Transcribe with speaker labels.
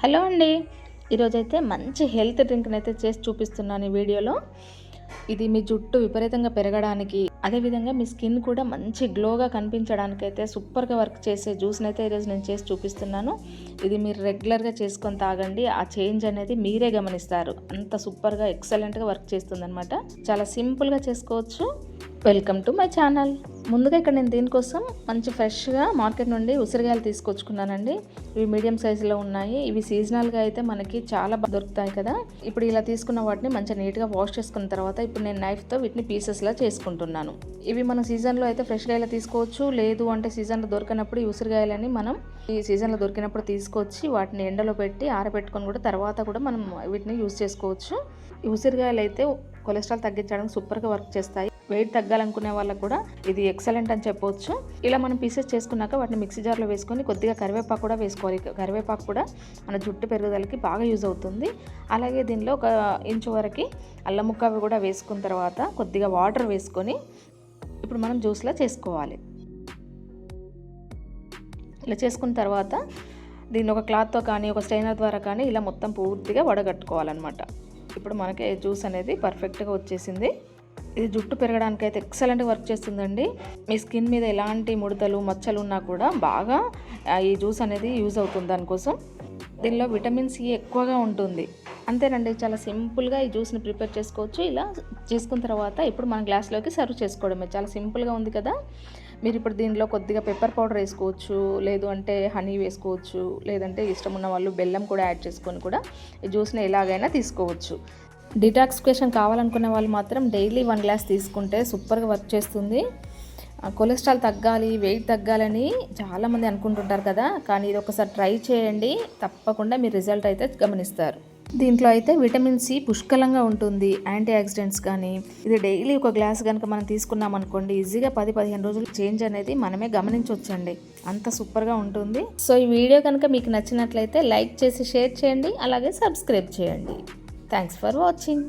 Speaker 1: Hello అండి. ఈరోజైతే మంచి హెల్త్ డ్రింక్ని అయితే చేసి చూపిస్తున్నాను ఈ వీడియోలో. ఇది మీ జుట్టు విపరీతంగా పెరగడానికి, అదేవిధంగా మీ స్కిన్ కూడా మంచి గ్లోగా కనిపించడానికి అయితే సూపర్గా వర్క్ చేసే జ్యూస్ని అయితే ఈరోజు నేను చేసి చూపిస్తున్నాను. ఇది మీరు రెగ్యులర్గా చేసుకొని తాగండి. ఆ చేంజ్ అనేది మీరే గమనిస్తారు. అంత సూపర్గా ఎక్సలెంట్గా వర్క్ చేస్తుందన్నమాట. చాలా సింపుల్గా చేసుకోవచ్చు. Welcome to my channel. ముందుగా ఇక్కడ నేను దీనికోసం మంచి ఫ్రెష్గా మార్కెట్ నుండి ఉసిరికాయలు తీసుకొచ్చుకున్నానండి. ఇవి మీడియం సైజులో ఉన్నాయి. ఇవి సీజనల్గా అయితే మనకి చాలా దొరుకుతాయి కదా. ఇప్పుడు ఇలా తీసుకున్న వాటిని మంచిగా నీట్గా వాష్ చేసుకున్న తర్వాత ఇప్పుడు నేను నైఫ్తో వీటిని పీసెస్లా చేసుకుంటున్నాను. ఇవి మనం సీజన్లో అయితే ఫ్రెష్గా ఇలా తీసుకోవచ్చు. లేదు అంటే సీజన్లో దొరికినప్పుడు ఈ ఉసిరికాయలని మనం ఈ సీజన్లో దొరికినప్పుడు తీసుకొచ్చి వాటిని ఎండలో పెట్టి ఆరబెట్టుకొని కూడా తర్వాత కూడా మనం వీటిని యూజ్ చేసుకోవచ్చు. ఈ ఉసిరికాయలు అయితే కొలెస్ట్రాల్ తగ్గించడానికి సూపర్గా వర్క్ చేస్తాయి. వెయిట్ తగ్గాలనుకునే వాళ్ళకు కూడా ఇది ఎక్సలెంట్ అని చెప్పవచ్చు. ఇలా మనం పీసెస్ చేసుకున్నాక వాటిని మిక్సీ జార్లో వేసుకొని కొద్దిగా కరివేపాకు కూడా వేసుకోవాలి. కరివేపాకు కూడా మన జుట్టు పెరుగుదలకి బాగా యూజ్ అవుతుంది. అలాగే దీనిలో 1 ఇంచు వరకు అల్లం ముక్క కూడా వేసుకున్న తర్వాత కొద్దిగా వాటర్ వేసుకొని ఇప్పుడు మనం జ్యూస్లా చేసుకోవాలి. ఇలా చేసుకున్న తర్వాత దీన్ని ఒక క్లాత్తో కానీ ఒక స్ట్రైనర్ ద్వారా కానీ ఇలా మొత్తం పూర్తిగా వడగట్టుకోవాలన్నమాట. ఇప్పుడు మనకి జ్యూస్ అనేది పర్ఫెక్ట్గా వచ్చేసింది. ఇది జుట్టు పెరగడానికి అయితే ఎక్సలెంట్గా వర్క్ చేస్తుందండి. మీ స్కిన్ మీద ఎలాంటి ముడతలు మచ్చలు ఉన్నా కూడా బాగా ఈ జ్యూస్ అనేది యూజ్ అవుతుంది. దానికోసం దీనిలో విటమిన్ సి ఎక్కువగా ఉంటుంది. అంతేనండి, చాలా సింపుల్గా ఈ జ్యూస్ని ప్రిపేర్ చేసుకోవచ్చు. ఇలా చేసుకున్న తర్వాత ఇప్పుడు మన గ్లాస్లోకి సర్వ్ చేసుకోవడమే. చాలా సింపుల్గా ఉంది కదా. మీరు ఇప్పుడు దీనిలో కొద్దిగా పెప్పర్ పౌడర్ వేసుకోవచ్చు, లేదు అంటే హనీ వేసుకోవచ్చు, లేదంటే ఇష్టం ఉన్న వాళ్ళు బెల్లం కూడా యాడ్ చేసుకొని కూడా ఈ జ్యూస్ని ఎలాగైనా తీసుకోవచ్చు. డిటాక్సిఫికేషన్ కావాలనుకునే వాళ్ళు మాత్రం డైలీ 1 గ్లాస్ తీసుకుంటే సూపర్గా వర్క్ చేస్తుంది. కొలెస్ట్రాల్ తగ్గాలి, వెయిట్ తగ్గాలని చాలామంది అనుకుంటుంటారు కదా, కానీ ఇది ఒకసారి ట్రై చేయండి. తప్పకుండా మీరు రిజల్ట్ అయితే గమనిస్తారు. దీంట్లో అయితే విటమిన్ సి పుష్కలంగా ఉంటుంది. యాంటీ ఆక్సిడెంట్స్ కానీ ఇది డైలీ 1 గ్లాస్ కనుక మనం తీసుకున్నాం అనుకోండి, ఈజీగా 10-15 రోజులు చేంజ్ అనేది మనమే గమనించవచ్చండి. అంత సూపర్గా ఉంటుంది. సో ఈ వీడియో కనుక మీకు నచ్చినట్లయితే లైక్ చేసి షేర్ చేయండి, అలాగే సబ్స్క్రైబ్ చేయండి. Thanks for watching.